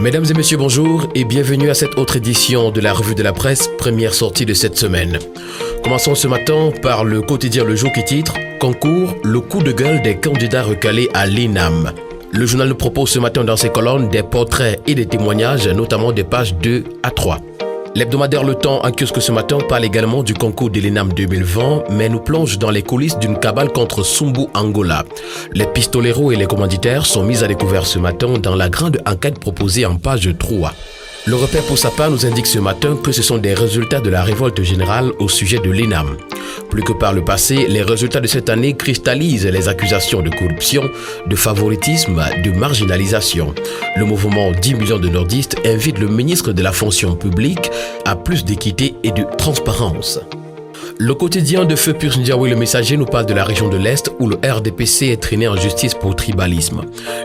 Mesdames et messieurs, bonjour et bienvenue à cette autre édition de la Revue de la Presse, première sortie de cette semaine. Commençons ce matin par le quotidien Le Jour qui titre « Concours, le coup de gueule des candidats recalés à l'INAM ». Le journal nous propose ce matin dans ses colonnes des portraits et des témoignages, notamment des pages 2 à 3. L'hebdomadaire Le Temps en kiosque ce matin parle également du concours de l'INAM 2020, mais nous plonge dans les coulisses d'une cabale contre Sumbu Angola. Les pistoleros et les commanditaires sont mis à découvert ce matin dans la grande enquête proposée en page 3. Le repère pour sa part nous indique ce matin que ce sont des résultats de la révolte générale au sujet de l'INAM. Plus que par le passé, les résultats de cette année cristallisent les accusations de corruption, de favoritisme, de marginalisation. Le mouvement 10 millions de nordistes invite le ministre de la fonction publique à plus d'équité et de transparence. Le quotidien de Feu Pius Ndiaoui Le Messager nous parle de la région de l'Est où le RDPC est traîné en justice pour tribalisme.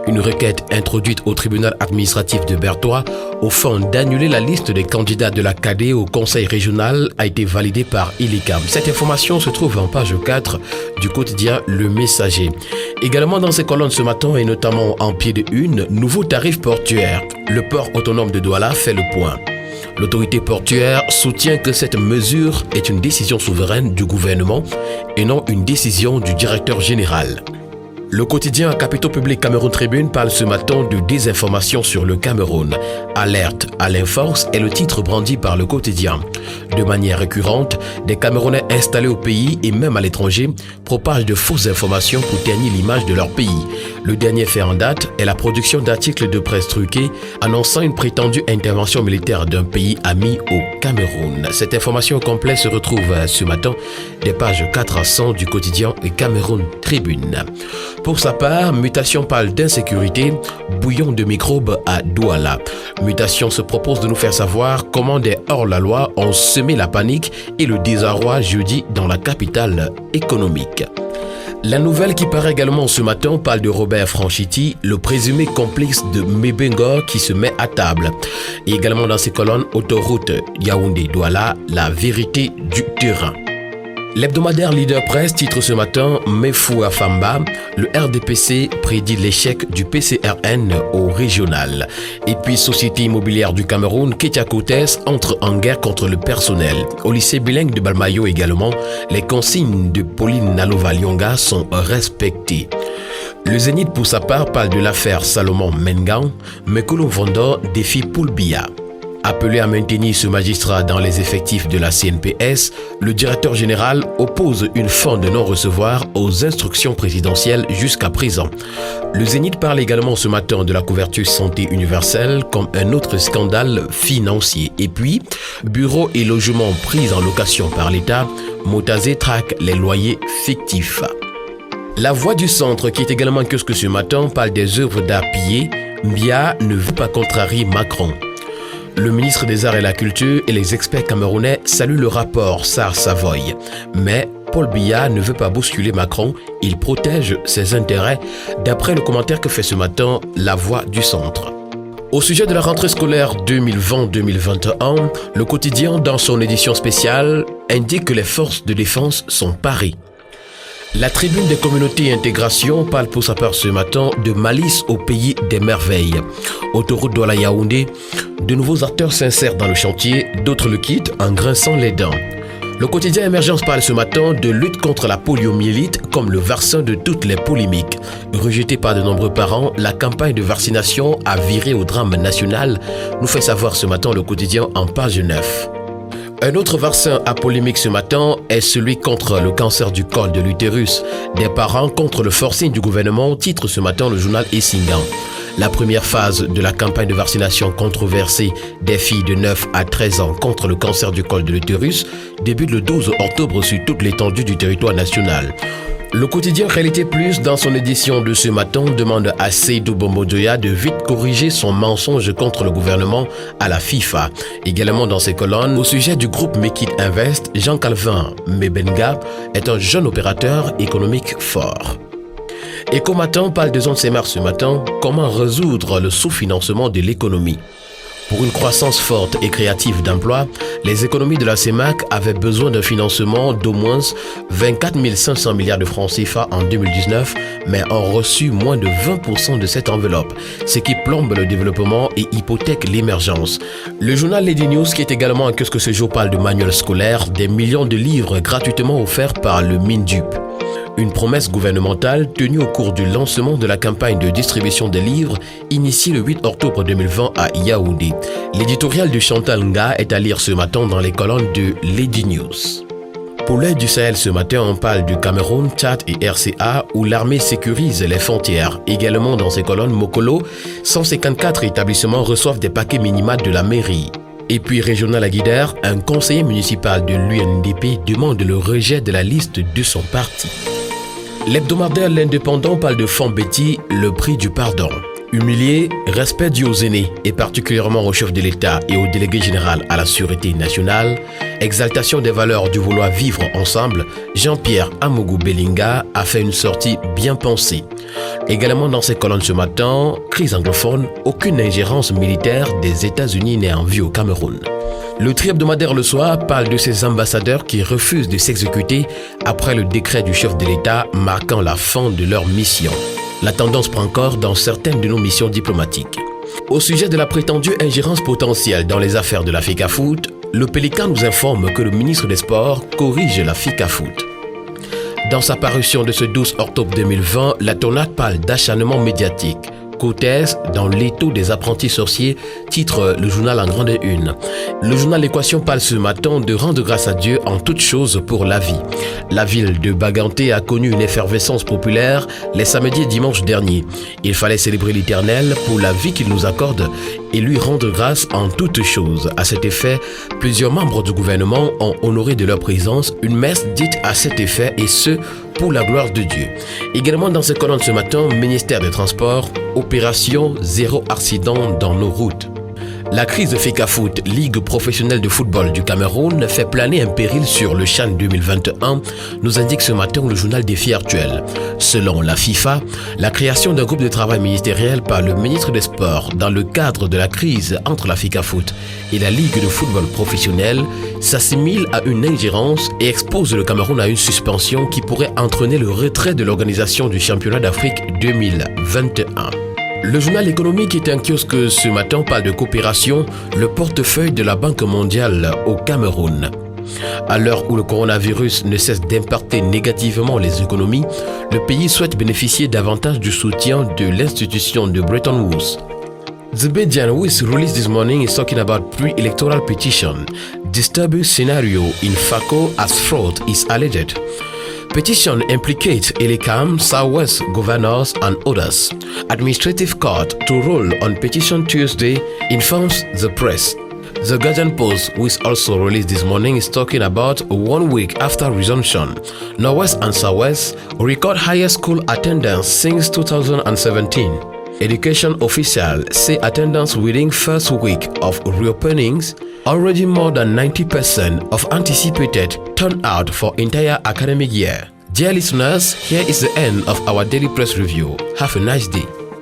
Une requête introduite au tribunal administratif de Bertois au fond d'annuler la liste des candidats de la CADE au conseil régional a été validée par ILICAM. Cette information se trouve en page 4 du quotidien Le Messager. Également dans ses colonnes ce matin et notamment en pied de une, nouveau tarif portuaire. Le port autonome de Douala fait le point. L'autorité portuaire soutient que cette mesure est une décision souveraine du gouvernement et non une décision du directeur général. Le quotidien Capitaux Public Cameroun Tribune parle ce matin de désinformation sur le Cameroun. Alerte à l'inforce est le titre brandi par le quotidien. De manière récurrente, des Camerounais installés au pays et même à l'étranger propagent de fausses informations pour ternir l'image de leur pays. Le dernier fait en date est la production d'articles de presse truqués annonçant une prétendue intervention militaire d'un pays ami au Cameroun. Cette information complète se retrouve ce matin des pages 4 à 100 du quotidien Cameroun Tribune. Pour sa part, Mutation parle d'insécurité, bouillon de microbes à Douala. Mutation se propose de nous faire savoir comment des hors-la-loi ont semé la panique et le désarroi jeudi dans la capitale économique. La nouvelle qui paraît également ce matin parle de Robert Franchitti, le présumé complice de Mebenga qui se met à table. Et également dans ses colonnes, autoroute Yaoundé-Douala, la vérité du terrain. L'hebdomadaire Leader Presse titre ce matin « Mefou Afamba, le RDPC prédit l'échec du PCRN au régional ». Et puis Société immobilière du Cameroun, Ketia Kotes entre en guerre contre le personnel. Au lycée bilingue de Balmayo également, les consignes de Pauline Nalova-Lyonga sont respectées. Le Zénith pour sa part parle de l'affaire Salomon Mengan, Mekolo Vondo défie Poulbia. Appelé à maintenir ce magistrat dans les effectifs de la CNPS, le directeur général oppose une fin de non-recevoir aux instructions présidentielles jusqu'à présent. Le Zénith parle également ce matin de la couverture santé universelle comme un autre scandale financier. Et puis, bureaux et logements pris en location par l'État, Motazé traque les loyers fictifs. La Voix du Centre, qui est également kiosque ce matin, parle des œuvres d'art pillées. Mbia ne veut pas contrarier Macron. Le ministre des Arts et la Culture et les experts camerounais saluent le rapport SAR-Savoy. Mais Paul Biya ne veut pas bousculer Macron, il protège ses intérêts, d'après le commentaire que fait ce matin La Voix du Centre. Au sujet de la rentrée scolaire 2020-2021, le quotidien, dans son édition spéciale, indique que les forces de défense sont parées. La tribune des communautés et intégration parle pour sa part ce matin de malice au pays des merveilles. Autoroute Douala-Yaoundé, de nouveaux acteurs s'insèrent dans le chantier, d'autres le quittent en grinçant les dents. Le quotidien Émergence parle ce matin de lutte contre la poliomyélite comme le vaccin de toutes les polémiques. Rejeté par de nombreux parents, la campagne de vaccination a viré au drame national, nous fait savoir ce matin le quotidien en page 9. Un autre vaccin à polémique ce matin est celui contre le cancer du col de l'utérus. Des parents contre le forcing du gouvernement, titre ce matin le journal Essingan. La première phase de la campagne de vaccination controversée des filles de 9 à 13 ans contre le cancer du col de l'utérus débute le 12 octobre sur toute l'étendue du territoire national. Le quotidien Réalité Plus, dans son édition de ce matin, demande à Seydou Bombodoya de vite corriger son mensonge contre le gouvernement à la FIFA. Également dans ses colonnes, au sujet du groupe Mekit Invest, Jean-Calvin Mebenga est un jeune opérateur économique fort. Eco-Matin parle de Zone Semar ce matin, comment résoudre le sous-financement de l'économie. Pour une croissance forte et créative d'emplois, les économies de la CEMAC avaient besoin d'un financement d'au moins 24 500 milliards de francs CFA en 2019, mais ont reçu moins de 20% de cette enveloppe, ce qui plombe le développement et hypothèque l'émergence. Le journal Lady News, qui est également un kiosque ce jour, parle de manuels scolaires, des millions de livres gratuitement offerts par le MINDUP. Une promesse gouvernementale tenue au cours du lancement de la campagne de distribution des livres initiée le 8 octobre 2020 à Yaoundé. L'éditorial de Chantal Nga est à lire ce matin dans les colonnes de Lady News. Pour l'Œil du Sahel ce matin, on parle du Cameroun, Tchad et RCA où l'armée sécurise les frontières. Également dans ces colonnes, Mokolo, 154 établissements reçoivent des paquets minima de la mairie. Et puis régional à Guider, un conseiller municipal de l'UNDP demande le rejet de la liste de son parti. L'hebdomadaire L'Indépendant parle de Fambeti, le prix du pardon. Humilié, respect dû aux aînés et particulièrement au chef de l'État et au délégué général à la Sûreté nationale, exaltation des valeurs du vouloir vivre ensemble, Jean-Pierre Amougou Belinga a fait une sortie bien pensée. Également dans ses colonnes ce matin, crise anglophone, aucune ingérence militaire des États-Unis n'est en vue au Cameroun. Le tri-hebdomadaire Le Soir parle de ces ambassadeurs qui refusent de s'exécuter après le décret du chef de l'État marquant la fin de leur mission. La tendance prend corps dans certaines de nos missions diplomatiques. Au sujet de la prétendue ingérence potentielle dans les affaires de la FECAFOOT, le Pélican nous informe que le ministre des Sports corrige la FECAFOOT. Dans sa parution de ce 12 octobre 2020, la tornade parle d'acharnement médiatique. Côtès dans l'étau des apprentis sorciers, titre le journal en grande une. Le journal L'Équation parle ce matin de rendre grâce à Dieu en toutes choses pour la vie. La ville de Baganté a connu une effervescence populaire les samedis et dimanches derniers. Il fallait célébrer l'Éternel pour la vie qu'il nous accorde et lui rendre grâce en toutes choses. À cet effet, plusieurs membres du gouvernement ont honoré de leur présence une messe dite à cet effet et ce, pour la gloire de Dieu. Également dans ces colonnes ce matin, ministère des Transports, opération zéro accident dans nos routes. La crise de FECAFOOT, Ligue professionnelle de football du Cameroun, fait planer un péril sur le CHAN 2021, nous indique ce matin le journal Défi Actuel. Selon la FIFA, la création d'un groupe de travail ministériel par le ministre des Sports dans le cadre de la crise entre la FECAFOOT et la Ligue de football professionnel s'assimile à une ingérence et expose le Cameroun à une suspension qui pourrait entraîner le retrait de l'organisation du championnat d'Afrique 2021. Le journal économique est un kiosque ce matin parle de coopération, le portefeuille de la Banque mondiale au Cameroun. À l'heure où le coronavirus ne cesse d'impacter négativement les économies, le pays souhaite bénéficier davantage du soutien de l'institution de Bretton Woods. The Bedian, who is released this morning, is talking about pre-electoral petition. Disturbing scenario in FACO as fraud is alleged. Petition implicates Elecam, Southwest governors and others. Administrative court to rule on petition Tuesday, informs the press. The Guardian Post, which also released this morning, is talking about 1 week after resumption. Northwest and Southwest record highest school attendance since 2017. Education officials say attendance within first week of reopenings already more than 90% of anticipated turnout for entire academic year. Dear listeners, here is the end of our daily press review. Have a nice day.